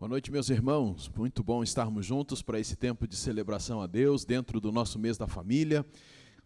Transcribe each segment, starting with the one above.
Boa noite, meus irmãos. Muito bom estarmos juntos para esse tempo de celebração a Deus, dentro do nosso mês da família.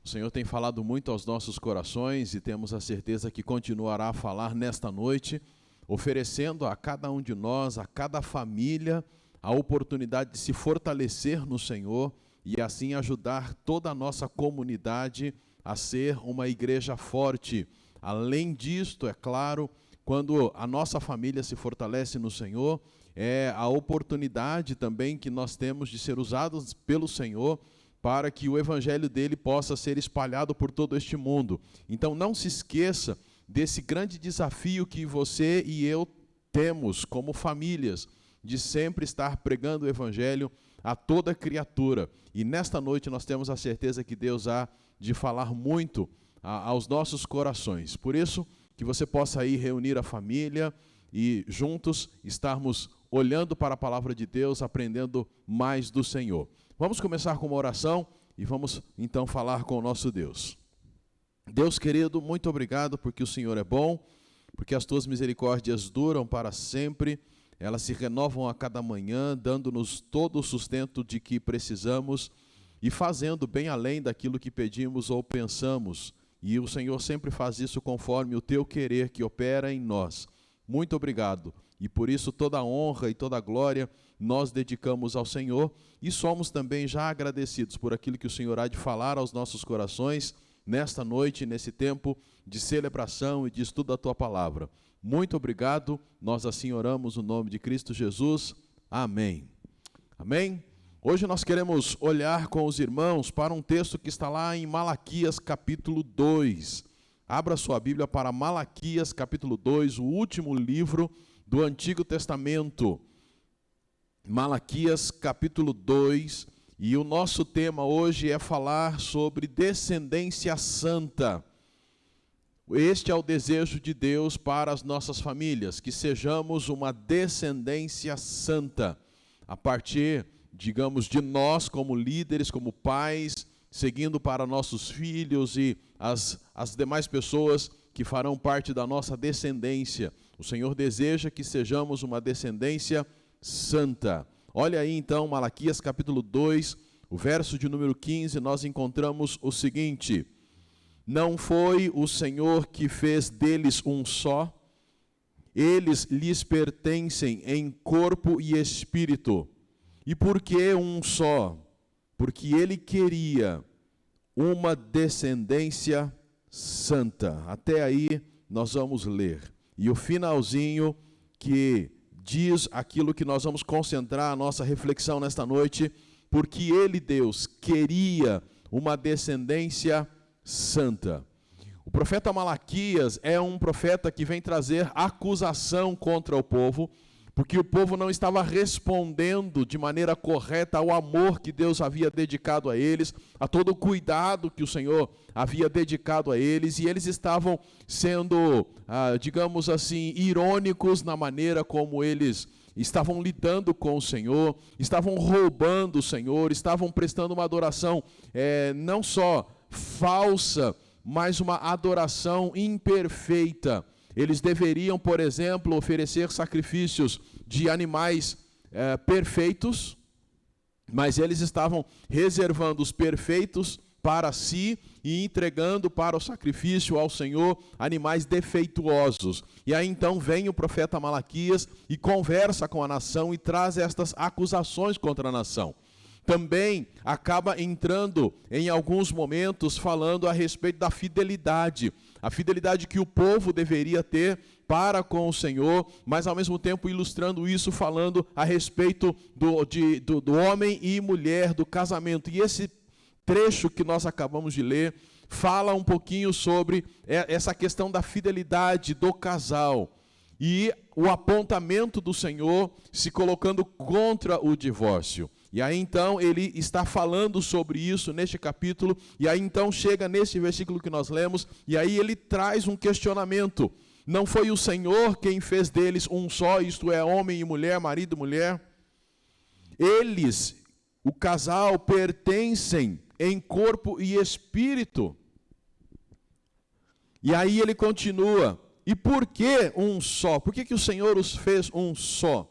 O Senhor tem falado muito aos nossos corações e temos a certeza que continuará a falar nesta noite, oferecendo a cada um de nós, a cada família, a oportunidade de se fortalecer no Senhor e assim ajudar toda a nossa comunidade a ser uma igreja forte. Além disto, é claro, quando a nossa família se fortalece no Senhor, é a oportunidade também que nós temos de ser usados pelo Senhor para que o evangelho dele possa ser espalhado por todo este mundo. Então não se esqueça desse grande desafio que você e eu temos como famílias, de sempre estar pregando o evangelho a toda criatura. E nesta noite nós temos a certeza que Deus há de falar muito aos nossos corações. Por isso, que você possa aí reunir a família e juntos estarmos olhando para a palavra de Deus, aprendendo mais do Senhor. Vamos começar com uma oração e vamos então falar com o nosso Deus. Deus querido, muito obrigado porque o Senhor é bom, porque as tuas misericórdias duram para sempre, elas se renovam a cada manhã, dando-nos todo o sustento de que precisamos e fazendo bem além daquilo que pedimos ou pensamos. E o Senhor sempre faz isso conforme o teu querer que opera em nós. Muito obrigado. E por isso toda a honra e toda a glória nós dedicamos ao Senhor e somos também já agradecidos por aquilo que o Senhor há de falar aos nossos corações nesta noite, nesse tempo de celebração e de estudo da tua palavra. Muito obrigado. Nós assim oramos no nome de Cristo Jesus. Amém. Amém. Hoje nós queremos olhar com os irmãos para um texto que está lá em Malaquias capítulo 2. Abra sua Bíblia para Malaquias capítulo 2, o último livro do Antigo Testamento. Malaquias capítulo 2, e o nosso tema hoje é falar sobre descendência santa. Este é o desejo de Deus para as nossas famílias, que sejamos uma descendência santa, a partir, digamos, de nós como líderes, como pais, seguindo para nossos filhos e as demais pessoas que farão parte da nossa descendência. O Senhor deseja que sejamos uma descendência santa. Olha aí então, Malaquias capítulo 2, o verso de número 15, nós encontramos o seguinte: não foi o Senhor que fez deles um só? Eles lhes pertencem em corpo e espírito. E por que um só? Porque ele queria uma descendência santa. Até aí nós vamos ler. E o finalzinho que diz aquilo que nós vamos concentrar a nossa reflexão nesta noite, porque ele, Deus, queria uma descendência santa. O profeta Malaquias é um profeta que vem trazer acusação contra o povo, porque o povo não estava respondendo de maneira correta ao amor que Deus havia dedicado a eles, a todo o cuidado que o Senhor havia dedicado a eles, e eles estavam sendo, digamos assim, irônicos na maneira como eles estavam lidando com o Senhor, estavam roubando o Senhor, estavam prestando uma adoração não só falsa, mas uma adoração imperfeita. Eles deveriam, por exemplo, oferecer sacrifícios de animais perfeitos, mas eles estavam reservando os perfeitos para si e entregando para o sacrifício ao Senhor animais defeituosos. E aí então vem o profeta Malaquias e conversa com a nação e traz estas acusações contra a nação. Também acaba entrando em alguns momentos falando a respeito da fidelidade. A fidelidade que o povo deveria ter para com o Senhor, mas ao mesmo tempo ilustrando isso, falando a respeito do homem e mulher, do casamento. E esse trecho que nós acabamos de ler fala um pouquinho sobre essa questão da fidelidade do casal e o apontamento do Senhor se colocando contra o divórcio. E aí então ele está falando sobre isso neste capítulo, e aí então chega nesse versículo que nós lemos, e aí ele traz um questionamento. Não foi o Senhor quem fez deles um só, isto é, homem e mulher, marido e mulher? Eles, o casal, pertencem em corpo e espírito. E aí ele continua, e por que um só? Por que o Senhor os fez um só?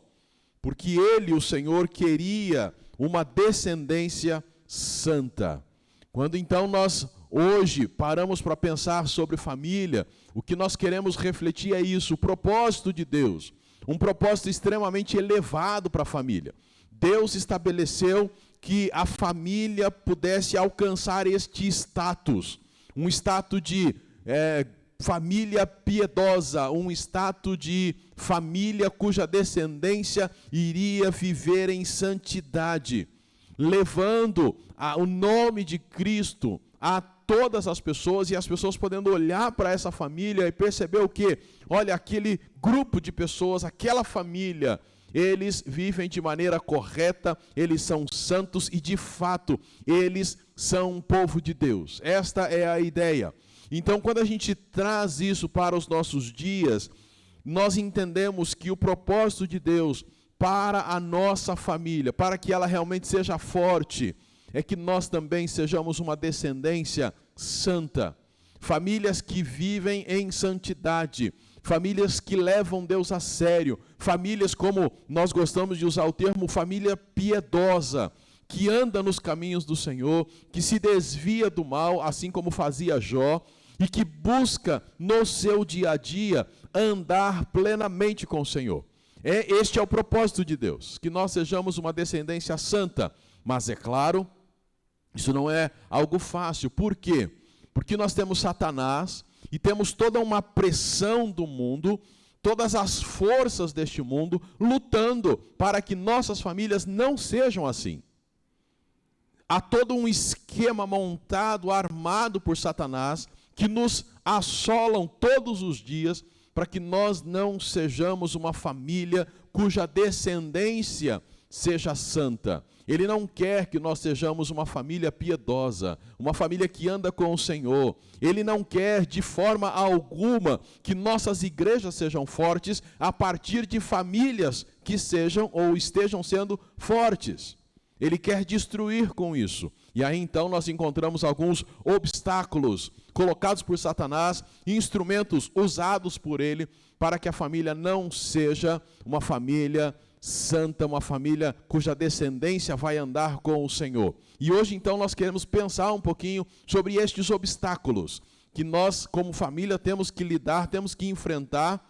porque ele, o Senhor, queria uma descendência santa. Quando então nós hoje paramos para pensar sobre família, o que nós queremos refletir é isso, o propósito de Deus, um propósito extremamente elevado para a família. Deus estabeleceu que a família pudesse alcançar este status, um status de família piedosa, um status de família cuja descendência iria viver em santidade, levando o nome de Cristo a todas as pessoas, e as pessoas podendo olhar para essa família e perceber o quê? Olha, aquele grupo de pessoas, aquela família, eles vivem de maneira correta, eles são santos e de fato, eles são um povo de Deus. Esta é a ideia. Então, quando a gente traz isso para os nossos dias, nós entendemos que o propósito de Deus para a nossa família, para que ela realmente seja forte, é que nós também sejamos uma descendência santa. Famílias que vivem em santidade, famílias que levam Deus a sério, famílias, como nós gostamos de usar o termo, família piedosa, que anda nos caminhos do Senhor, que se desvia do mal, assim como fazia Jó, e que busca no seu dia a dia andar plenamente com o Senhor. Este é o propósito de Deus, que nós sejamos uma descendência santa, mas é claro, isso não é algo fácil. Por quê? Porque nós temos Satanás e temos toda uma pressão do mundo, todas as forças deste mundo lutando para que nossas famílias não sejam assim. Há todo um esquema montado, armado por Satanás, que nos assolam todos os dias para que nós não sejamos uma família cuja descendência seja santa. Ele não quer que nós sejamos uma família piedosa, uma família que anda com o Senhor. Ele não quer de forma alguma que nossas igrejas sejam fortes a partir de famílias que sejam ou estejam sendo fortes. Ele quer destruir com isso. E aí então nós encontramos alguns obstáculos colocados por Satanás, instrumentos usados por ele para que a família não seja uma família santa, uma família cuja descendência vai andar com o Senhor. E hoje então nós queremos pensar um pouquinho sobre estes obstáculos que nós como família temos que lidar, temos que enfrentar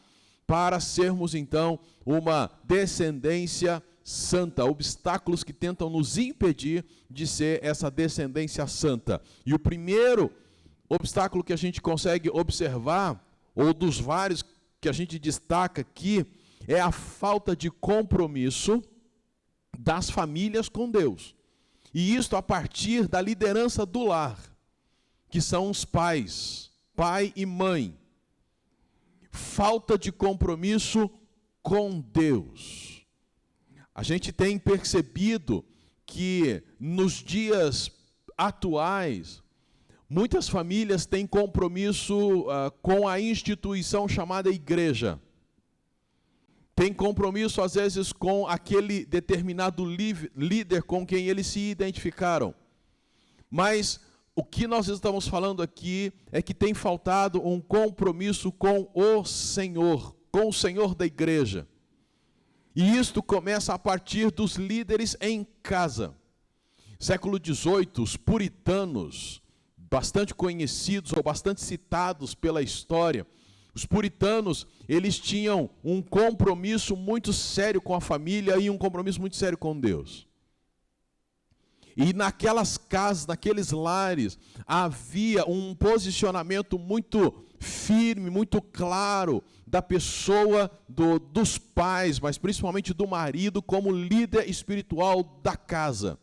para sermos então uma descendência santa, obstáculos que tentam nos impedir de ser essa descendência santa. E o primeiro obstáculo que a gente consegue observar, ou dos vários que a gente destaca aqui, é a falta de compromisso das famílias com Deus. E isto a partir da liderança do lar, que são os pais, pai e mãe. Falta de compromisso com Deus. A gente tem percebido que nos dias atuais, muitas famílias têm compromisso com a instituição chamada igreja. Tem compromisso, às vezes, com aquele determinado líder com quem eles se identificaram. Mas o que nós estamos falando aqui é que tem faltado um compromisso com o Senhor da igreja. E isto começa a partir dos líderes em casa. Século XVIII, os puritanos, bastante conhecidos ou bastante citados pela história, os puritanos, eles tinham um compromisso muito sério com a família e um compromisso muito sério com Deus. E naquelas casas, naqueles lares, havia um posicionamento muito firme, muito claro da pessoa dos pais, mas principalmente do marido, como líder espiritual da casa.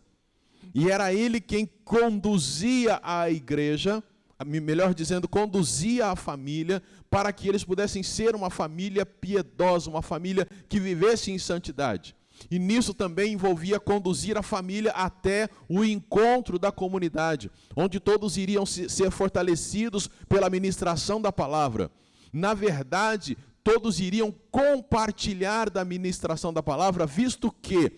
E era ele quem conduzia a igreja, melhor dizendo, conduzia a família, para que eles pudessem ser uma família piedosa, uma família que vivesse em santidade. E nisso também envolvia conduzir a família até o encontro da comunidade, onde todos iriam ser fortalecidos pela ministração da palavra. Na verdade, todos iriam compartilhar da ministração da palavra, visto que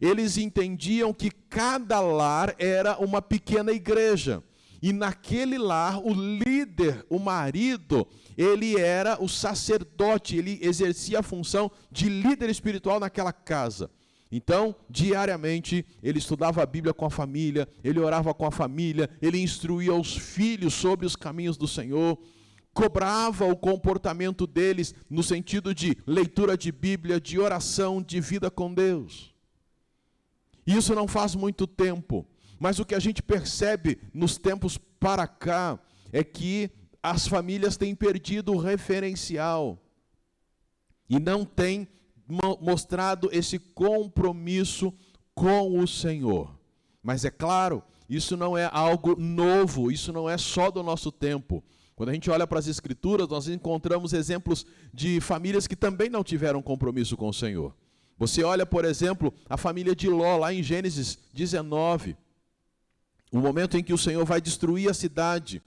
eles entendiam que cada lar era uma pequena igreja. E naquele lar, o líder, o marido, ele era o sacerdote, ele exercia a função de líder espiritual naquela casa. Então, diariamente, ele estudava a Bíblia com a família, ele orava com a família, ele instruía os filhos sobre os caminhos do Senhor, cobrava o comportamento deles no sentido de leitura de Bíblia, de oração, de vida com Deus. Isso não faz muito tempo, mas o que a gente percebe nos tempos para cá é que as famílias têm perdido o referencial e não têm mostrado esse compromisso com o Senhor. Mas é claro, isso não é algo novo, isso não é só do nosso tempo. Quando a gente olha para as Escrituras, nós encontramos exemplos de famílias que também não tiveram compromisso com o Senhor. Você olha, por exemplo, a família de Ló, lá em Gênesis 19, o momento em que o Senhor vai destruir a cidade,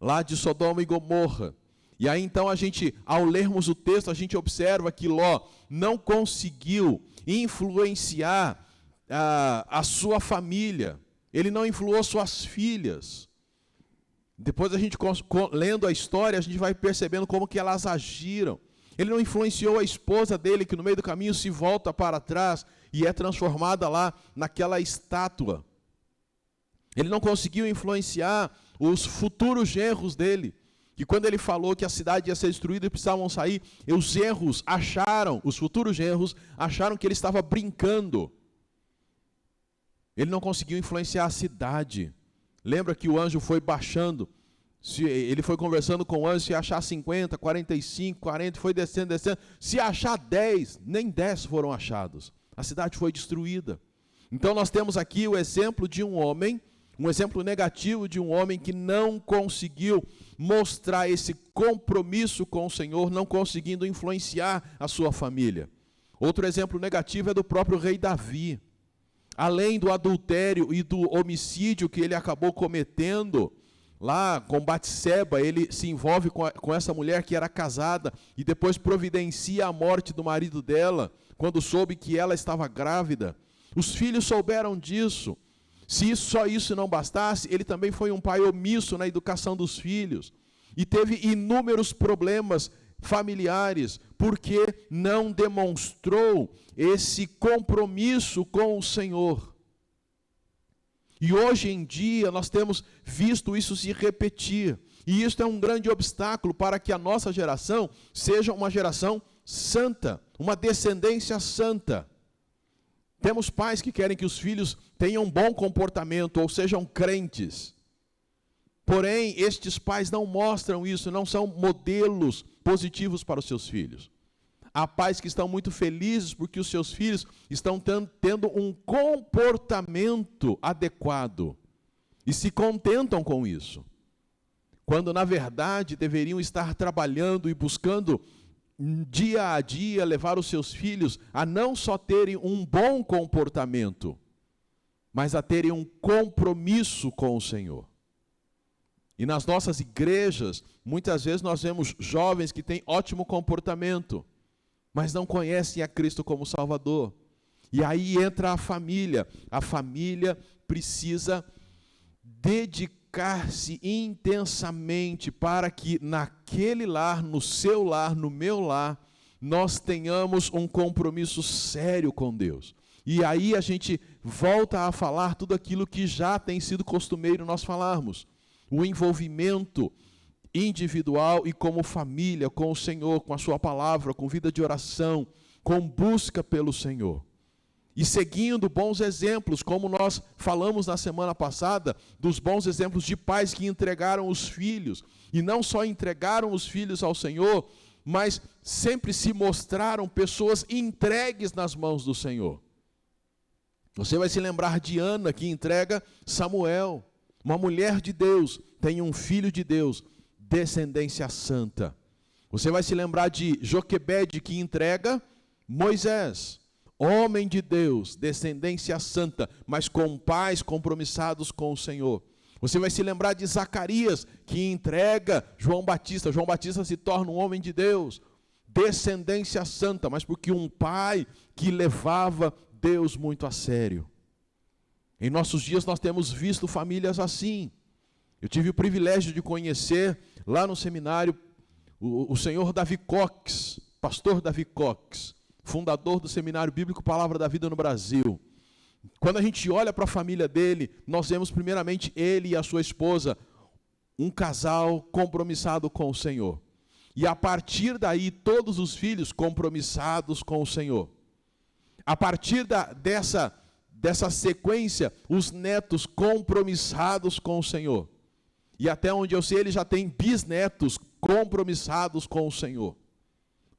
lá de Sodoma e Gomorra. E aí então ao lermos o texto, a gente observa que Ló não conseguiu influenciar a sua família, ele não influou suas filhas. Depois a gente, lendo a história, a gente vai percebendo como que elas agiram. Ele não influenciou a esposa dele, que no meio do caminho se volta para trás e é transformada lá naquela estátua. Ele não conseguiu influenciar os futuros genros dele, que quando ele falou que a cidade ia ser destruída e precisavam sair, os futuros genros acharam que ele estava brincando. Ele não conseguiu influenciar a cidade. Lembra que o anjo foi baixando, ele foi conversando com o anjo, se achar 50, 45, 40, foi descendo, se achar 10, nem 10 foram achados. A cidade foi destruída. Então nós temos aqui o exemplo de um homem, um exemplo negativo de um homem que não conseguiu mostrar esse compromisso com o Senhor, não conseguindo influenciar a sua família. Outro exemplo negativo é do próprio rei Davi. Além do adultério e do homicídio que ele acabou cometendo, lá com Batseba, ele se envolve com essa mulher que era casada e depois providencia a morte do marido dela, quando soube que ela estava grávida. Os filhos souberam disso. Se só isso não bastasse, ele também foi um pai omisso na educação dos filhos e teve inúmeros problemas familiares, porque não demonstrou esse compromisso com o Senhor. E hoje em dia nós temos visto isso se repetir, e isso é um grande obstáculo para que a nossa geração seja uma geração santa, uma descendência santa. Temos pais que querem que os filhos tenham um bom comportamento ou sejam crentes. Porém, estes pais não mostram isso, não são modelos positivos para os seus filhos. Há pais que estão muito felizes porque os seus filhos estão tendo um comportamento adequado e se contentam com isso, quando na verdade deveriam estar trabalhando e buscando dia a dia levar os seus filhos a não só terem um bom comportamento, mas a terem um compromisso com o Senhor. E nas nossas igrejas, muitas vezes nós vemos jovens que têm ótimo comportamento, mas não conhecem a Cristo como Salvador. E aí entra a família. A família precisa dedicar-se intensamente para que naquele lar, no seu lar, no meu lar, nós tenhamos um compromisso sério com Deus. E aí a gente volta a falar tudo aquilo que já tem sido costumeiro nós falarmos. O envolvimento individual e como família, com o Senhor, com a sua palavra, com vida de oração, com busca pelo Senhor. E seguindo bons exemplos, como nós falamos na semana passada, dos bons exemplos de pais que entregaram os filhos, e não só entregaram os filhos ao Senhor, mas sempre se mostraram pessoas entregues nas mãos do Senhor. Você vai se lembrar de Ana, que entrega Samuel. Uma mulher de Deus tem um filho de Deus, descendência santa. Você vai se lembrar de Joquebede, que entrega Moisés, homem de Deus, descendência santa, mas com pais compromissados com o Senhor. Você vai se lembrar de Zacarias, que entrega João Batista. João Batista se torna um homem de Deus, descendência santa, mas porque um pai que levava Deus muito a sério. Em nossos dias nós temos visto famílias assim, Eu tive o privilégio de conhecer lá no seminário o senhor Davi Cox, pastor Davi Cox, fundador do Seminário Bíblico Palavra da Vida no Brasil. Quando a gente olha para a família dele, nós vemos primeiramente ele e a sua esposa, um casal compromissado com o Senhor. E a partir daí, todos os filhos compromissados com o Senhor. A partir dessa sequência, os netos compromissados com o Senhor. E até onde eu sei, ele já tem bisnetos compromissados com o Senhor.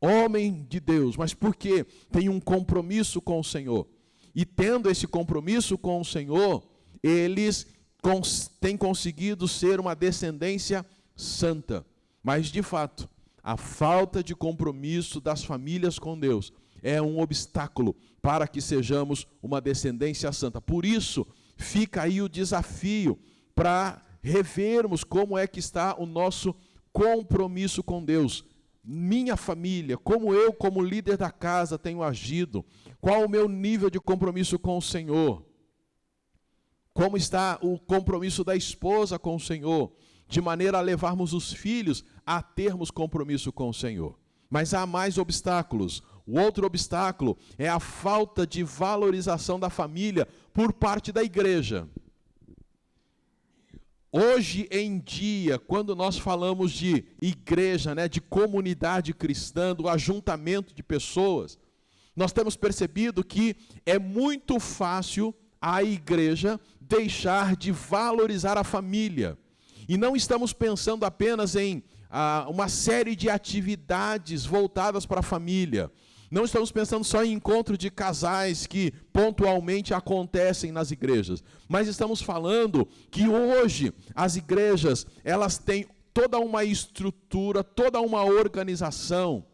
Homem de Deus, mas por quê? Tem um compromisso com o Senhor. E tendo esse compromisso com o Senhor, eles têm conseguido ser uma descendência santa. Mas, de fato, a falta de compromisso das famílias com Deus é um obstáculo para que sejamos uma descendência santa. Por isso, fica aí o desafio para revermos como é que está o nosso compromisso com Deus. Minha família, como eu, como líder da casa, tenho agido. Qual o meu nível de compromisso com o Senhor? Como está o compromisso da esposa com o Senhor? De maneira a levarmos os filhos a termos compromisso com o Senhor. Mas há mais obstáculos. O outro obstáculo é a falta de valorização da família por parte da igreja. Hoje em dia, quando nós falamos de igreja, de comunidade cristã, do ajuntamento de pessoas, nós temos percebido que é muito fácil a igreja deixar de valorizar a família. E não estamos pensando apenas em uma série de atividades voltadas para a família. Não estamos pensando só em encontro de casais que pontualmente acontecem nas igrejas, mas estamos falando que hoje as igrejas, elas têm toda uma estrutura, toda uma organização,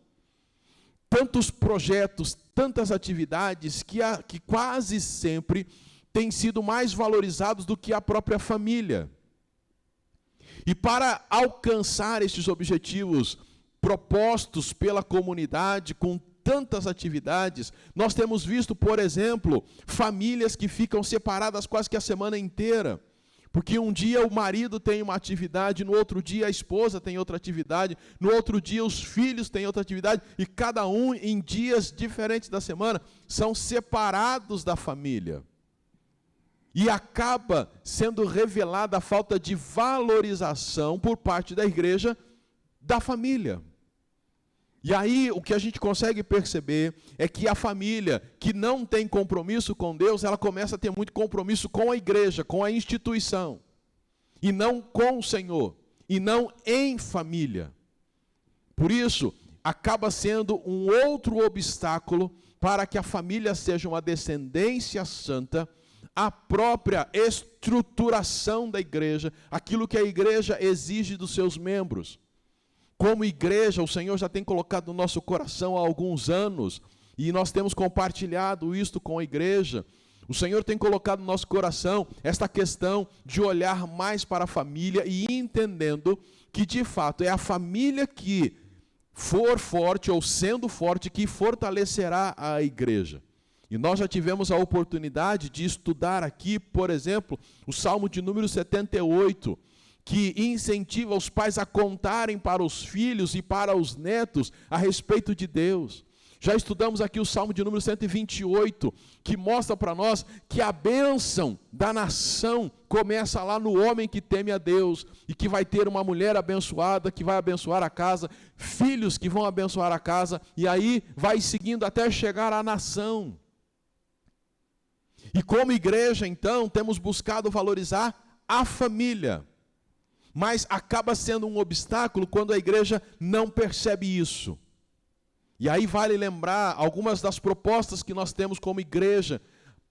tantos projetos, tantas atividades que quase sempre têm sido mais valorizados do que a própria família. E para alcançar estes objetivos propostos pela comunidade com tantas atividades, nós temos visto, por exemplo, famílias que ficam separadas quase que a semana inteira, porque um dia o marido tem uma atividade, no outro dia a esposa tem outra atividade, no outro dia os filhos têm outra atividade, e cada um em dias diferentes da semana são separados da família. E acaba sendo revelada a falta de valorização por parte da igreja da família. E aí o que a gente consegue perceber é que a família que não tem compromisso com Deus, ela começa a ter muito compromisso com a igreja, com a instituição, e não com o Senhor, e não em família. Por isso, acaba sendo um outro obstáculo para que a família seja uma descendência santa, a própria estruturação da igreja, aquilo que a igreja exige dos seus membros. Como igreja, o Senhor já tem colocado no nosso coração há alguns anos, e nós temos compartilhado isto com a igreja. O Senhor tem colocado no nosso coração esta questão de olhar mais para a família e entendendo que, de fato, é a família que for forte ou sendo forte que fortalecerá a igreja. E nós já tivemos a oportunidade de estudar aqui, por exemplo, o Salmo de número 78, que incentiva os pais a contarem para os filhos e para os netos a respeito de Deus. Já estudamos aqui o Salmo de número 128, que mostra para nós que a bênção da nação começa lá no homem que teme a Deus, e que vai ter uma mulher abençoada, que vai abençoar a casa, filhos que vão abençoar a casa, e aí vai seguindo até chegar à nação. E como igreja, então, temos buscado valorizar a família. Mas acaba sendo um obstáculo quando a igreja não percebe isso. E aí vale lembrar algumas das propostas que nós temos como igreja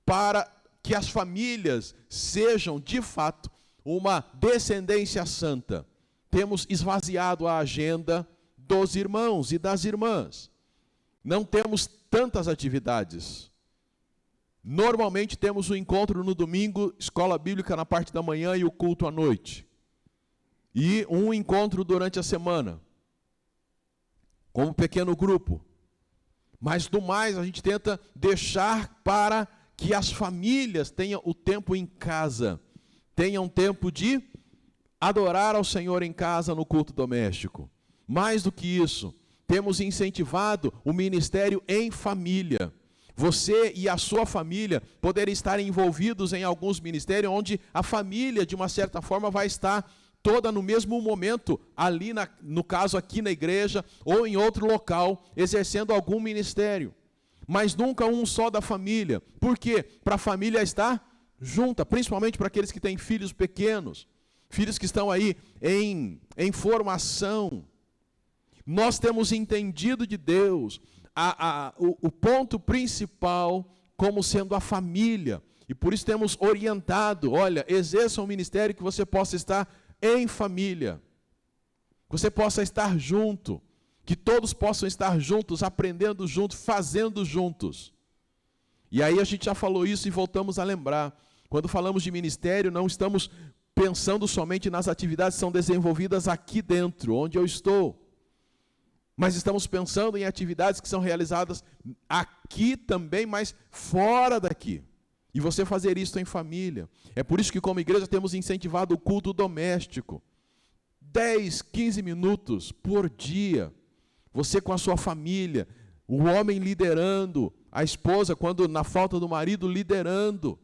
para que as famílias sejam, de fato, uma descendência santa. Temos esvaziado a agenda dos irmãos e das irmãs. Não temos tantas atividades. Normalmente temos o encontro no domingo, escola bíblica na parte da manhã e o culto à noite. E um encontro durante a semana, como pequeno grupo. Mas do mais, a gente tenta deixar para que as famílias tenham o tempo em casa, tenham tempo de adorar ao Senhor em casa no culto doméstico. Mais do que isso, temos incentivado o ministério em família. Você e a sua família poderem estar envolvidos em alguns ministérios onde a família, de uma certa forma, vai estar toda no mesmo momento, ali, no caso aqui na igreja, ou em outro local, exercendo algum ministério. Mas nunca um só da família. Por quê? Para a família estar junta, principalmente para aqueles que têm filhos pequenos, filhos que estão aí em formação. Nós temos entendido de Deus o ponto principal como sendo a família. E por isso temos orientado, olha, exerça um ministério que você possa estar em família. Você possa estar junto. Que todos possam estar juntos, aprendendo juntos, fazendo juntos. E aí a gente já falou isso e voltamos a lembrar. Quando falamos de ministério, não estamos pensando somente nas atividades que são desenvolvidas aqui dentro, onde eu estou. Mas estamos pensando em atividades que são realizadas aqui também, mas fora daqui. E você fazer isso em família. É por isso que, como igreja, temos incentivado o culto doméstico. 10, 15 minutos por dia. Você com a sua família, o homem liderando, a esposa, quando na falta do marido, liderando.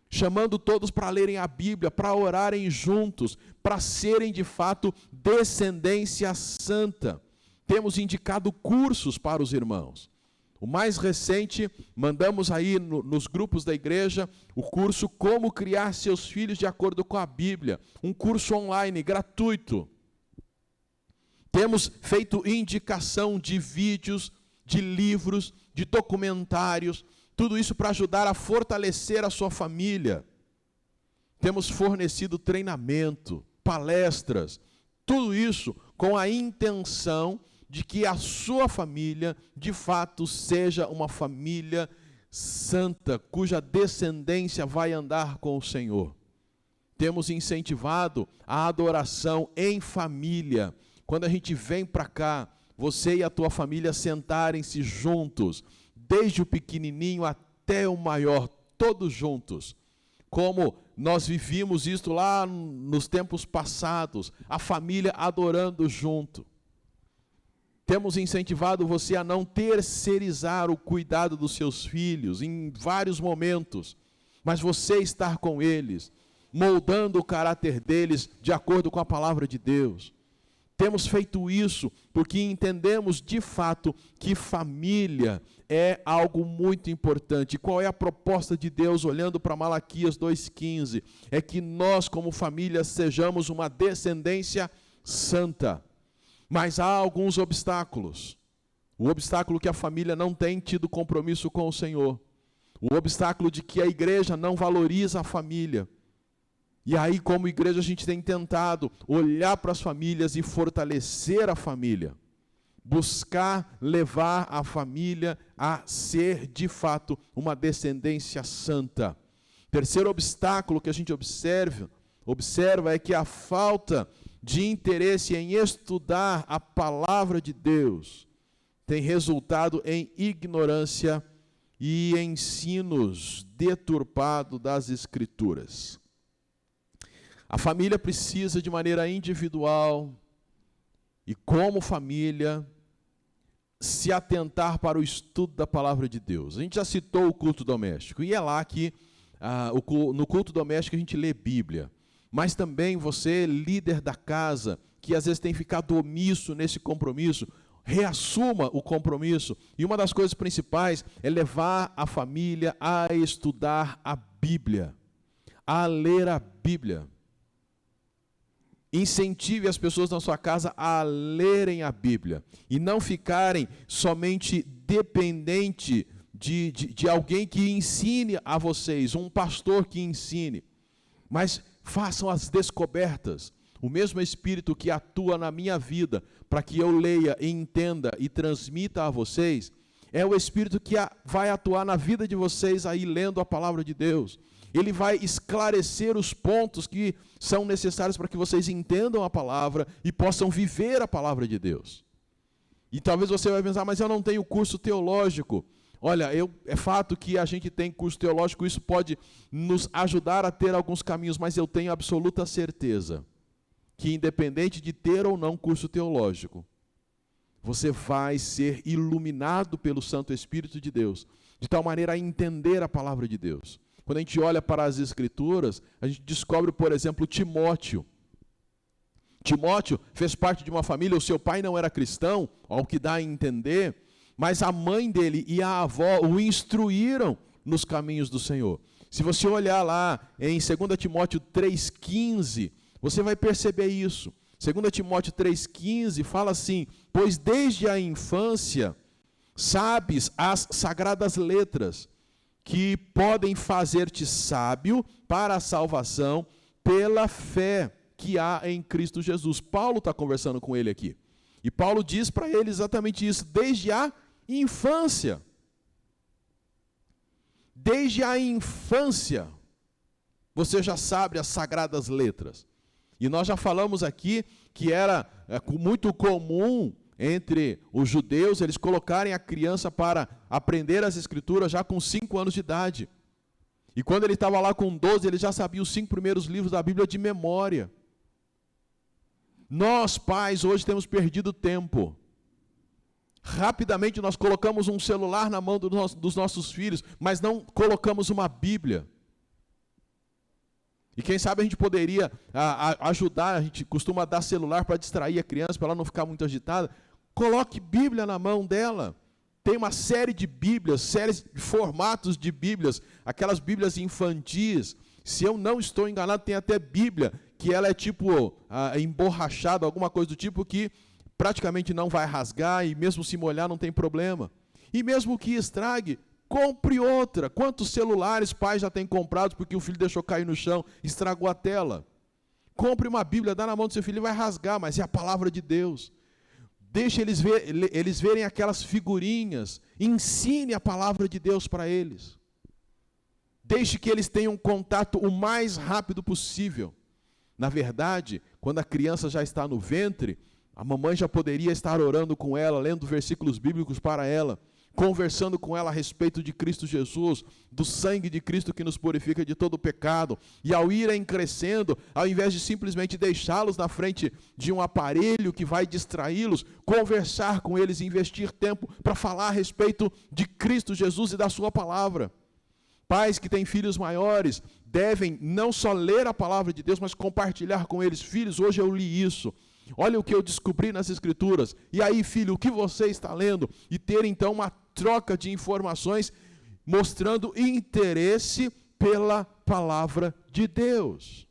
Chamando todos para lerem a Bíblia, para orarem juntos, para serem de fato descendência santa. Temos indicado cursos para os irmãos. O mais recente, mandamos aí nos grupos da igreja o curso Como Criar Seus Filhos de Acordo com a Bíblia. Um curso online, gratuito. Temos feito indicação de vídeos, de livros, de documentários, tudo isso para ajudar a fortalecer a sua família. Temos fornecido treinamento, palestras, tudo isso com a intenção de que a sua família, de fato, seja uma família santa, cuja descendência vai andar com o Senhor. Temos incentivado a adoração em família. Quando a gente vem para cá, você e a tua família sentarem-se juntos, desde o pequenininho até o maior, todos juntos. Como nós vivíamos isto lá nos tempos passados, a família adorando junto. Temos incentivado você a não terceirizar o cuidado dos seus filhos em vários momentos, mas você estar com eles, moldando o caráter deles de acordo com a palavra de Deus. Temos feito isso porque entendemos de fato que família é algo muito importante. Qual é a proposta de Deus olhando para Malaquias 2,15? É que nós como família sejamos uma descendência santa. Mas há alguns obstáculos. O obstáculo que a família não tem tido compromisso com o Senhor. O obstáculo de que a igreja não valoriza a família. E aí, como igreja, a gente tem tentado olhar para as famílias e fortalecer a família. Buscar levar a família a ser, de fato, uma descendência santa. Terceiro obstáculo que a gente observa é que a falta de interesse em estudar a palavra de Deus tem resultado em ignorância e ensinos deturpados das Escrituras. A família precisa, de maneira individual e como família, se atentar para o estudo da palavra de Deus. A gente já citou o culto doméstico, e é lá que, no culto doméstico, a gente lê Bíblia. Mas também você, líder da casa, que às vezes tem ficado omisso nesse compromisso, reassuma o compromisso. E uma das coisas principais é levar a família a estudar a Bíblia, a ler a Bíblia. Incentive as pessoas na sua casa a lerem a Bíblia e não ficarem somente dependente de alguém que ensine a vocês, um pastor que ensine, mas façam as descobertas. O mesmo Espírito que atua na minha vida para que eu leia, entenda e transmita a vocês, é o Espírito que vai atuar na vida de vocês aí lendo a palavra de Deus. Ele vai esclarecer os pontos que são necessários para que vocês entendam a palavra e possam viver a palavra de Deus. E talvez você vai pensar, mas eu não tenho curso teológico. Olha, é fato que a gente tem curso teológico, isso pode nos ajudar a ter alguns caminhos, mas eu tenho absoluta certeza que independente de ter ou não curso teológico, você vai ser iluminado pelo Santo Espírito de Deus, de tal maneira a entender a palavra de Deus. Quando a gente olha para as Escrituras, a gente descobre, por exemplo, Timóteo. Timóteo fez parte de uma família, o seu pai não era cristão, ao que dá a entender, mas a mãe dele e a avó o instruíram nos caminhos do Senhor. Se você olhar lá em 2 Timóteo 3,15, você vai perceber isso. 2 Timóteo 3,15 fala assim: pois desde a infância sabes as sagradas letras, que podem fazer-te sábio para a salvação pela fé que há em Cristo Jesus. Paulo está conversando com ele aqui. E Paulo diz para ele exatamente isso, desde a infância. Desde a infância, você já sabe as sagradas letras. E nós já falamos aqui que era muito comum entre os judeus eles colocarem a criança para aprender as Escrituras já com 5 anos de idade. E quando ele estava lá com 12, ele já sabia os 5 primeiros livros da Bíblia de memória. Nós, pais, hoje temos perdido tempo. Rapidamente nós colocamos um celular na mão dos nossos filhos, mas não colocamos uma Bíblia. E quem sabe a gente poderia ajudar, a gente costuma dar celular para distrair a criança, para ela não ficar muito agitada. Coloque Bíblia na mão dela. Tem uma série de Bíblias, séries de formatos de Bíblias, aquelas Bíblias infantis. Se eu não estou enganado, tem até Bíblia, que ela é tipo emborrachada, alguma coisa do tipo, que praticamente não vai rasgar, e mesmo se molhar não tem problema. E mesmo que estrague, compre outra. Quantos celulares pais já têm comprado porque o filho deixou cair no chão, estragou a tela? Compre uma Bíblia, dá na mão do seu filho, ele vai rasgar, mas é a palavra de Deus. Deixe eles verem aquelas figurinhas, ensine a palavra de Deus para eles. Deixe que eles tenham contato o mais rápido possível. Na verdade, quando a criança já está no ventre, a mamãe já poderia estar orando com ela, lendo versículos bíblicos para ela, conversando com ela a respeito de Cristo Jesus, do sangue de Cristo que nos purifica de todo o pecado. E ao irem crescendo, ao invés de simplesmente deixá-los na frente de um aparelho que vai distraí-los, conversar com eles e investir tempo para falar a respeito de Cristo Jesus e da sua palavra. Pais que têm filhos maiores devem não só ler a palavra de Deus, mas compartilhar com eles. Filhos, hoje eu li isso. Olha o que eu descobri nas Escrituras. E aí, filho, o que você está lendo? E ter então uma troca de informações, mostrando interesse pela palavra de Deus.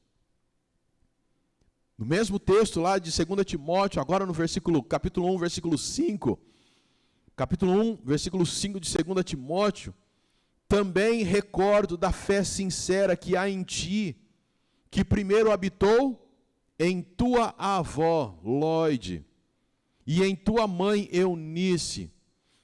No mesmo texto lá de 2 Timóteo, agora no capítulo 1, versículo 5, capítulo 1, versículo 5 de 2 Timóteo, também recordo da fé sincera que há em ti, que primeiro habitou em tua avó, Lóide, e em tua mãe, Eunice,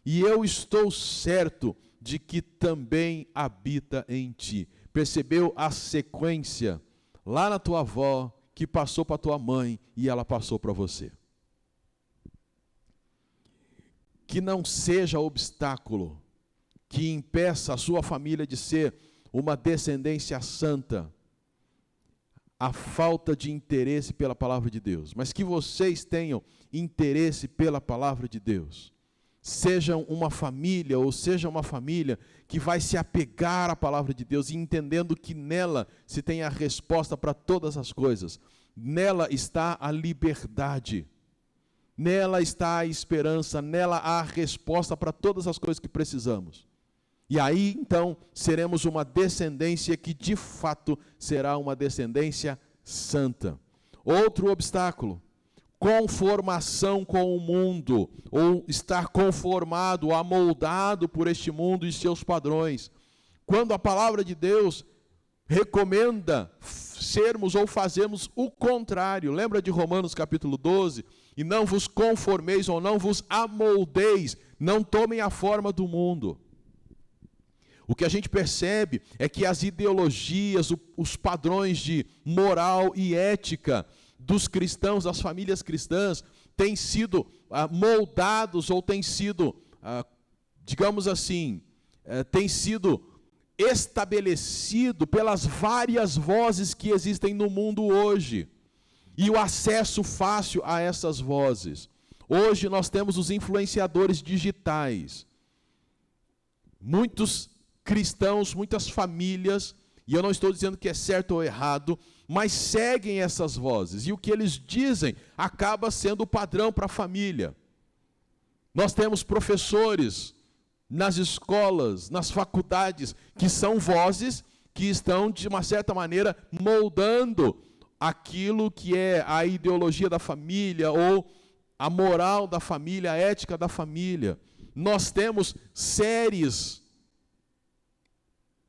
e eu estou certo de que também habita em ti. Percebeu a sequência lá na tua avó, que passou para tua mãe, e ela passou para você. Que não seja obstáculo que impeça a sua família de ser uma descendência santa, a falta de interesse pela palavra de Deus, mas que vocês tenham interesse pela palavra de Deus. Sejam uma família, ou seja uma família que vai se apegar à palavra de Deus, e entendendo que nela se tem a resposta para todas as coisas. Nela está a liberdade, nela está a esperança, nela há a resposta para todas as coisas que precisamos. E aí, então, seremos uma descendência que, de fato, será uma descendência santa. Outro obstáculo, conformação com o mundo, ou estar conformado, amoldado por este mundo e seus padrões. Quando a palavra de Deus recomenda sermos ou fazermos o contrário. Lembra de Romanos capítulo 12? E não vos conformeis ou não vos amoldeis, não tomem a forma do mundo. O que a gente percebe é que as ideologias, os padrões de moral e ética dos cristãos, das famílias cristãs, têm sido moldados ou têm sido, digamos assim, têm sido estabelecido pelas várias vozes que existem no mundo hoje. e o acesso fácil a essas vozes. Hoje nós temos os influenciadores digitais. Muitos cristãos, muitas famílias, e eu não estou dizendo que é certo ou errado, mas seguem essas vozes. E o que eles dizem acaba sendo o padrão para a família. Nós temos professores nas escolas, nas faculdades, que são vozes que estão, de uma certa maneira, moldando aquilo que é a ideologia da família, ou a moral da família, a ética da família. Nós temos séries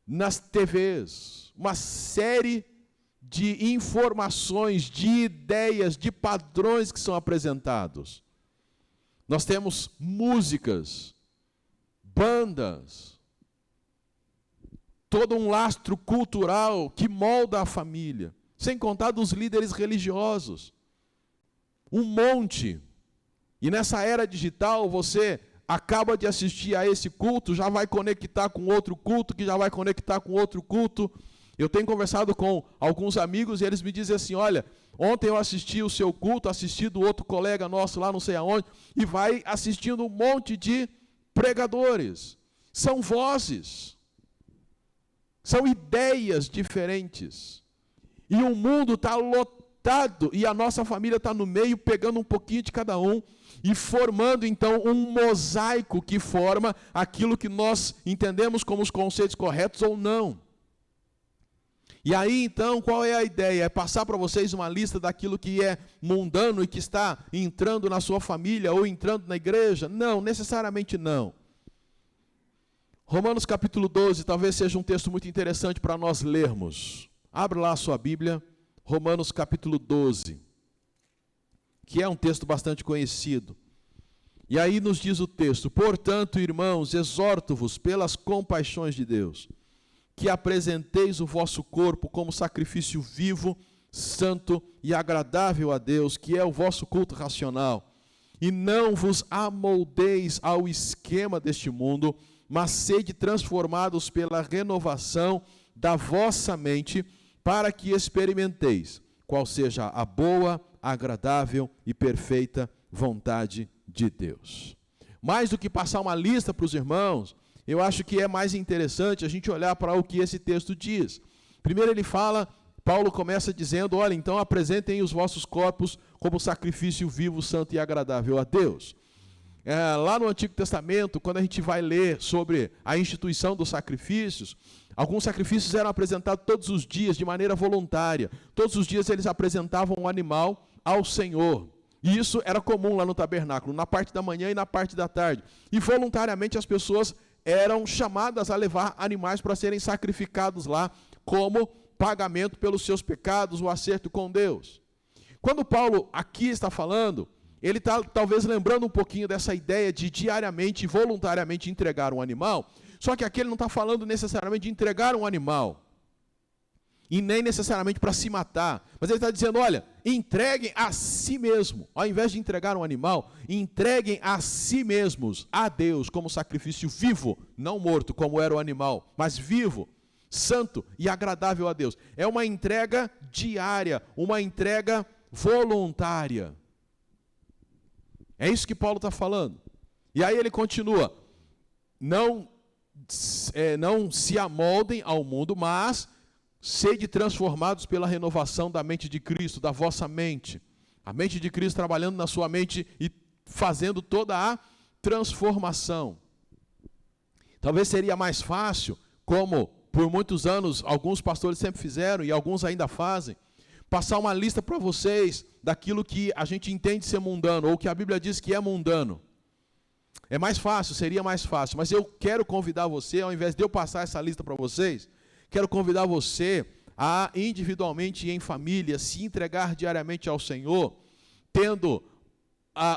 nas TVs, uma série de informações, de ideias, de padrões que são apresentados. Nós temos músicas, bandas, todo um lastro cultural que molda a família, sem contar dos líderes religiosos. Um monte. E nessa era digital, você acaba de assistir a esse culto, já vai conectar com outro culto, que já vai conectar com outro culto. Eu tenho conversado com alguns amigos e eles me dizem assim, olha, ontem eu assisti o seu culto, assisti do outro colega nosso lá não sei aonde, e vai assistindo um monte de pregadores. São vozes, são ideias diferentes. E o mundo está lotado, e a nossa família está no meio, pegando um pouquinho de cada um, e formando então um mosaico que forma aquilo que nós entendemos como os conceitos corretos ou não. E aí então, qual é a ideia? É passar para vocês uma lista daquilo que é mundano e que está entrando na sua família ou entrando na igreja? Não, necessariamente não. Romanos capítulo 12 talvez seja um texto muito interessante para nós lermos. Abra lá a sua Bíblia, Romanos capítulo 12, que é um texto bastante conhecido. E aí nos diz o texto, portanto, irmãos, exorto-vos pelas compaixões de Deus, que apresenteis o vosso corpo como sacrifício vivo, santo e agradável a Deus, que é o vosso culto racional. E não vos amoldeis ao esquema deste mundo, mas sede transformados pela renovação da vossa mente, para que experimenteis qual seja a boa, agradável e perfeita vontade de Deus. Mais do que passar uma lista para os irmãos, eu acho que é mais interessante a gente olhar para o que esse texto diz. Primeiro ele fala, Paulo começa dizendo, olha, então apresentem os vossos corpos como sacrifício vivo, santo e agradável a Deus. Lá no Antigo Testamento, quando a gente vai ler sobre a instituição dos sacrifícios, alguns sacrifícios eram apresentados todos os dias, de maneira voluntária. Todos os dias eles apresentavam um animal ao Senhor. E isso era comum lá no tabernáculo, na parte da manhã e na parte da tarde. E voluntariamente as pessoas eram chamadas a levar animais para serem sacrificados lá, como pagamento pelos seus pecados, o acerto com Deus. Quando Paulo aqui está falando, ele está talvez lembrando um pouquinho dessa ideia de diariamente e voluntariamente entregar um animal, só que aqui ele não está falando necessariamente de entregar um animal, e nem necessariamente para se matar, mas ele está dizendo, olha, entreguem a si mesmo, ao invés de entregar um animal, entreguem a si mesmos, a Deus, como sacrifício vivo, não morto, como era o animal, mas vivo, santo e agradável a Deus. É uma entrega diária, uma entrega voluntária. É isso que Paulo está falando. E aí ele continua, não se amoldem ao mundo, mas sede transformados pela renovação da mente de Cristo, da vossa mente. A mente de Cristo trabalhando na sua mente e fazendo toda a transformação. Talvez seria mais fácil, como por muitos anos alguns pastores sempre fizeram e alguns ainda fazem, passar uma lista para vocês daquilo que a gente entende ser mundano, ou que a Bíblia diz que é mundano. É mais fácil, seria mais fácil, mas eu quero convidar você, ao invés de eu passar essa lista para vocês, quero convidar você a individualmente e em família se entregar diariamente ao Senhor, tendo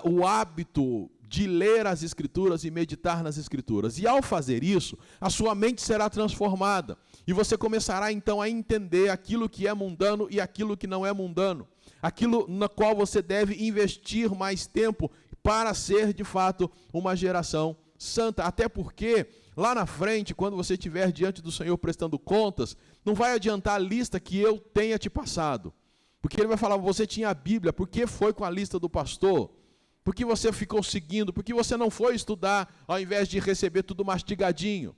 o hábito de ler as Escrituras e meditar nas Escrituras. E ao fazer isso, a sua mente será transformada. E você começará então a entender aquilo que é mundano e aquilo que não é mundano. Aquilo na qual você deve investir mais tempo para ser de fato uma geração santa. Até porque lá na frente, quando você estiver diante do Senhor prestando contas, não vai adiantar a lista que eu tenha te passado. Porque ele vai falar, você tinha a Bíblia, por que foi com a lista do pastor? Por que você ficou seguindo? Por que você não foi estudar ao invés de receber tudo mastigadinho?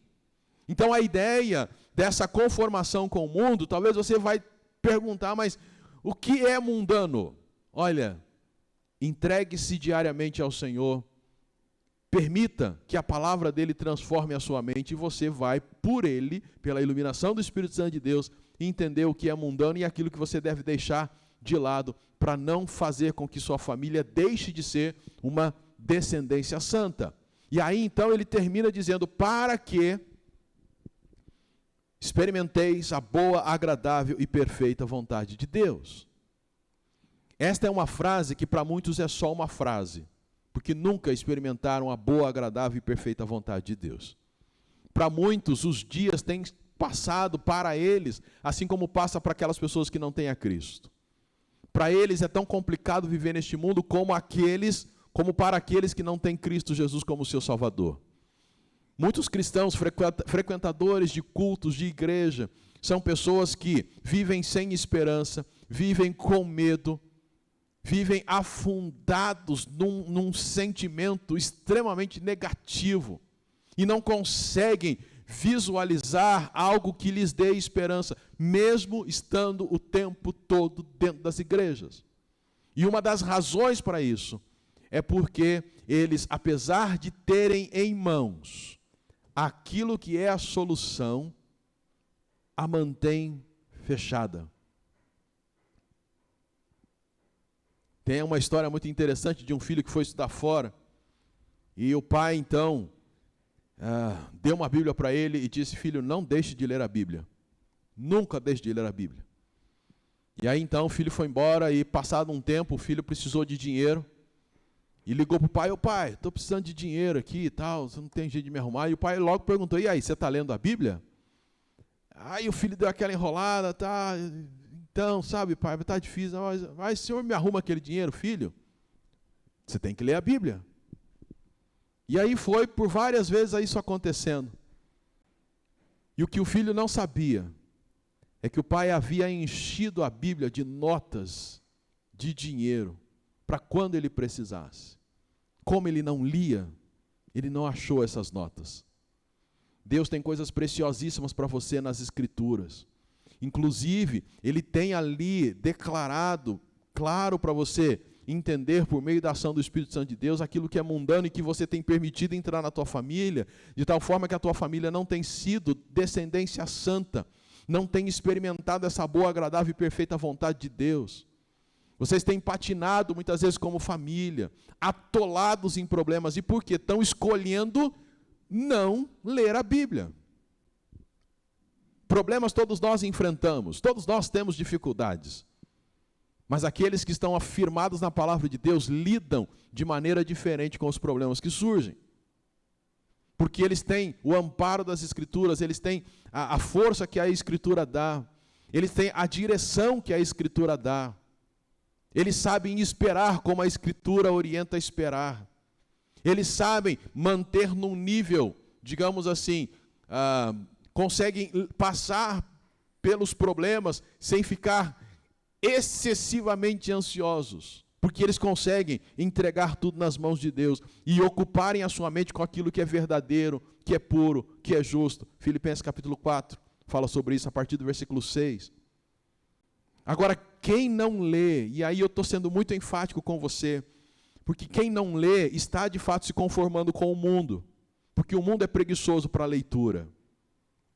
Então a ideia dessa conformação com o mundo, talvez você vai perguntar, mas o que é mundano? Olha, entregue-se diariamente ao Senhor, permita que a palavra dele transforme a sua mente e você vai, por ele, pela iluminação do Espírito Santo de Deus, entender o que é mundano e aquilo que você deve deixar de lado para não fazer com que sua família deixe de ser uma descendência santa. E aí então ele termina dizendo, para que experimenteis a boa, agradável e perfeita vontade de Deus. Esta é uma frase que para muitos é só uma frase, porque nunca experimentaram a boa, agradável e perfeita vontade de Deus. Para muitos, os dias têm passado para eles, assim como passa para aquelas pessoas que não têm a Cristo. Para eles é tão complicado viver neste mundo como para aqueles que não têm Cristo Jesus como seu Salvador. Muitos cristãos, frequentadores de cultos, de igreja, são pessoas que vivem sem esperança, vivem com medo, vivem afundados num sentimento extremamente negativo e não conseguem visualizar algo que lhes dê esperança, mesmo estando o tempo todo dentro das igrejas. E uma das razões para isso é porque eles, apesar de terem em mãos aquilo que é a solução, a mantêm fechada. Tem uma história muito interessante de um filho que foi estudar fora, e o pai, então, deu uma Bíblia para ele e disse, filho, não deixe de ler a Bíblia. Nunca deixe de ler a Bíblia. E aí, então, o filho foi embora e, passado um tempo, o filho precisou de dinheiro e ligou para o pai, pai, estou precisando de dinheiro aqui e tal, você não tem jeito de me arrumar. E o pai logo perguntou, e aí, você está lendo a Bíblia? Aí o filho deu aquela enrolada, tá, então, sabe, pai, está difícil, mas o senhor me arruma aquele dinheiro, filho? Você tem que ler a Bíblia. E aí foi por várias vezes isso acontecendo. E o que o filho não sabia é que o pai havia enchido a Bíblia de notas de dinheiro para quando ele precisasse. Como ele não lia, ele não achou essas notas. Deus tem coisas preciosíssimas para você nas Escrituras. Inclusive, ele tem ali declarado, claro para você entender por meio da ação do Espírito Santo de Deus aquilo que é mundano e que você tem permitido entrar na tua família, de tal forma que a tua família não tem sido descendência santa, não tem experimentado essa boa, agradável e perfeita vontade de Deus. Vocês têm patinado muitas vezes como família, atolados em problemas, e por quê? Estão escolhendo não ler a Bíblia. Problemas todos nós enfrentamos, todos nós temos dificuldades. Mas aqueles que estão afirmados na palavra de Deus lidam de maneira diferente com os problemas que surgem. Porque eles têm o amparo das Escrituras, eles têm a força que a Escritura dá, eles têm a direção que a Escritura dá. Eles sabem esperar como a Escritura orienta a esperar. Eles sabem manter num nível, digamos assim, conseguem passar pelos problemas sem ficar excessivamente ansiosos, porque eles conseguem entregar tudo nas mãos de Deus e ocuparem a sua mente com aquilo que é verdadeiro, que é puro, que é justo. Filipenses capítulo 4 fala sobre isso a partir do versículo 6. Agora, quem não lê, e aí eu estou sendo muito enfático com você, porque quem não lê está de fato se conformando com o mundo, porque o mundo é preguiçoso para a leitura.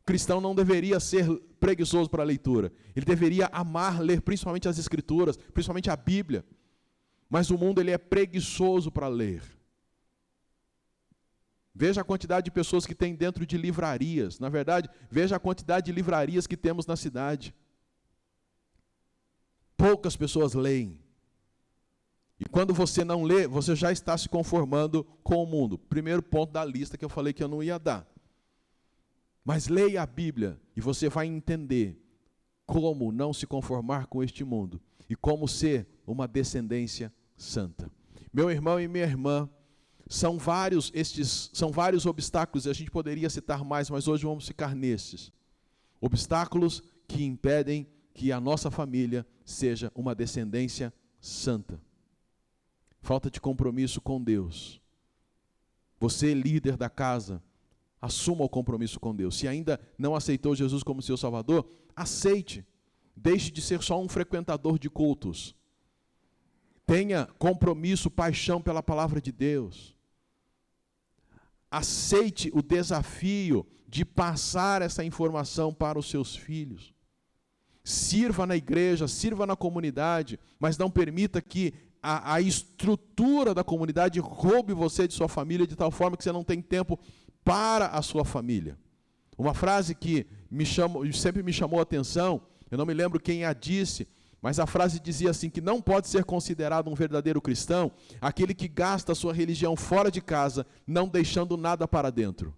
O cristão não deveria ser preguiçoso para a leitura, ele deveria amar ler principalmente as Escrituras, principalmente a Bíblia, mas o mundo ele é preguiçoso para ler. Veja a quantidade de pessoas que tem dentro de livrarias, na verdade, veja a quantidade de livrarias que temos na cidade. Poucas pessoas leem. E quando você não lê, você já está se conformando com o mundo. Primeiro ponto da lista que eu falei que eu não ia dar. Mas leia a Bíblia e você vai entender como não se conformar com este mundo e como ser uma descendência santa. Meu irmão e minha irmã, são vários obstáculos, e a gente poderia citar mais, mas hoje vamos ficar nesses. Obstáculos que impedem que a nossa família seja uma descendência santa. Falta de compromisso com Deus. Você, líder da casa, assuma o compromisso com Deus. Se ainda não aceitou Jesus como seu Salvador, aceite. Deixe de ser só um frequentador de cultos. Tenha compromisso, paixão pela palavra de Deus. Aceite o desafio de passar essa informação para os seus filhos. Sirva na igreja, sirva na comunidade, mas não permita que a estrutura da comunidade roube você de sua família de tal forma que você não tem tempo para a sua família. Uma frase que sempre me chamou a atenção, eu não me lembro quem a disse, mas a frase dizia assim, que não pode ser considerado um verdadeiro cristão aquele que gasta a sua religião fora de casa, não deixando nada para dentro.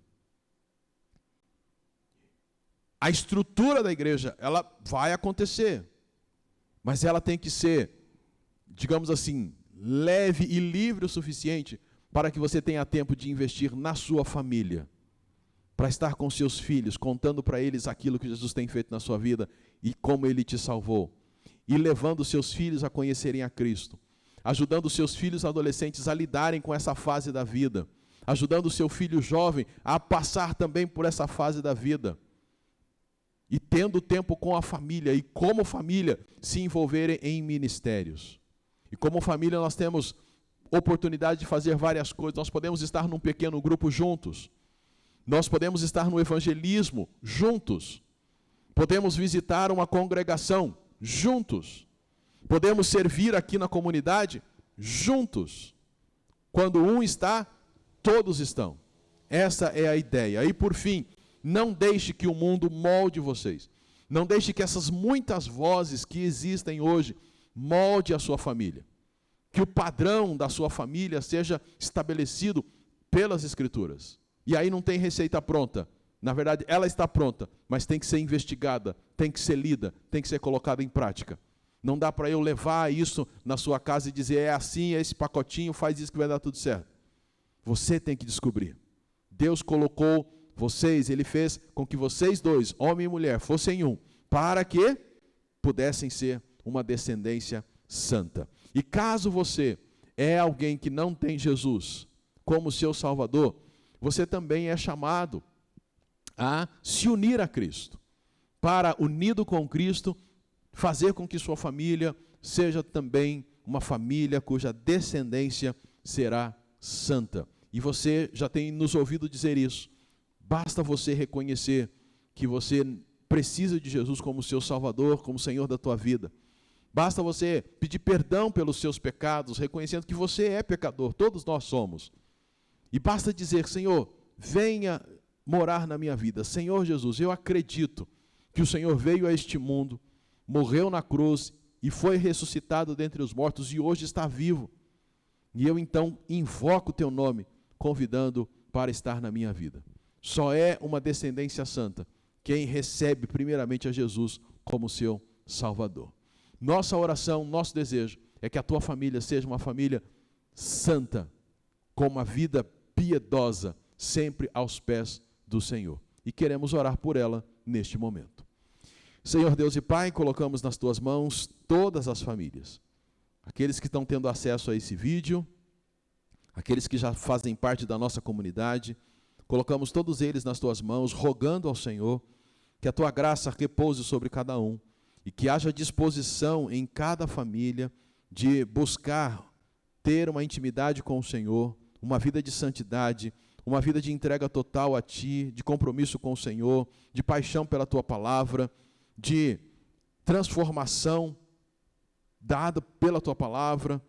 A estrutura da igreja, ela vai acontecer, mas ela tem que ser, digamos assim, leve e livre o suficiente para que você tenha tempo de investir na sua família, para estar com seus filhos, contando para eles aquilo que Jesus tem feito na sua vida e como Ele te salvou, e levando seus filhos a conhecerem a Cristo, ajudando seus filhos adolescentes a lidarem com essa fase da vida, ajudando o seu filho jovem a passar também por essa fase da vida, e tendo tempo com a família, e como família se envolverem em ministérios. E como família nós temos oportunidade de fazer várias coisas. Nós podemos estar num pequeno grupo juntos. Nós podemos estar no evangelismo juntos. Podemos visitar uma congregação juntos. Podemos servir aqui na comunidade juntos. Quando um está, todos estão. Essa é a ideia. E por fim, não deixe que o mundo molde vocês. Não deixe que essas muitas vozes que existem hoje molde a sua família. Que o padrão da sua família seja estabelecido pelas Escrituras. E aí não tem receita pronta. Na verdade, ela está pronta, mas tem que ser investigada, tem que ser lida, tem que ser colocada em prática. Não dá para eu levar isso na sua casa e dizer, é assim, é esse pacotinho, faz isso que vai dar tudo certo. Você tem que descobrir. Deus colocou vocês, Ele fez com que vocês dois, homem e mulher, fossem um, para que pudessem ser uma descendência santa. E caso você é alguém que não tem Jesus como seu Salvador, você também é chamado a se unir a Cristo, para, unido com Cristo, fazer com que sua família seja também uma família cuja descendência será santa. E você já tem nos ouvido dizer isso. Basta você reconhecer que você precisa de Jesus como seu Salvador, como Senhor da tua vida. Basta você pedir perdão pelos seus pecados, reconhecendo que você é pecador, todos nós somos. E basta dizer, Senhor, venha morar na minha vida. Senhor Jesus, eu acredito que o Senhor veio a este mundo, morreu na cruz e foi ressuscitado dentre os mortos e hoje está vivo. E eu então invoco o teu nome, convidando para estar na minha vida. Só é uma descendência santa quem recebe primeiramente a Jesus como seu Salvador. Nossa oração, nosso desejo é que a tua família seja uma família santa, com uma vida piedosa, sempre aos pés do Senhor. E queremos orar por ela neste momento. Senhor Deus e Pai, colocamos nas tuas mãos todas as famílias. Aqueles que estão tendo acesso a esse vídeo, aqueles que já fazem parte da nossa comunidade, colocamos todos eles nas tuas mãos, rogando ao Senhor que a tua graça repouse sobre cada um e que haja disposição em cada família de buscar ter uma intimidade com o Senhor, uma vida de santidade, uma vida de entrega total a Ti, de compromisso com o Senhor, de paixão pela Tua palavra, de transformação dada pela Tua palavra,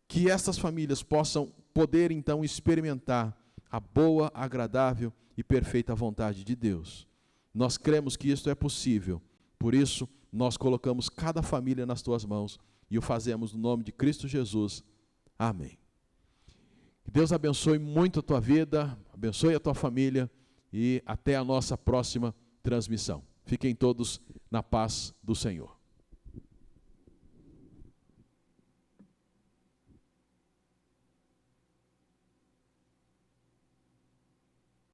que essas famílias possam poder então experimentar a boa, agradável e perfeita vontade de Deus. Nós cremos que isto é possível, por isso nós colocamos cada família nas Tuas mãos e o fazemos no nome de Cristo Jesus. Amém. Que Deus abençoe muito a tua vida, abençoe a tua família e até a nossa próxima transmissão. Fiquem todos na paz do Senhor.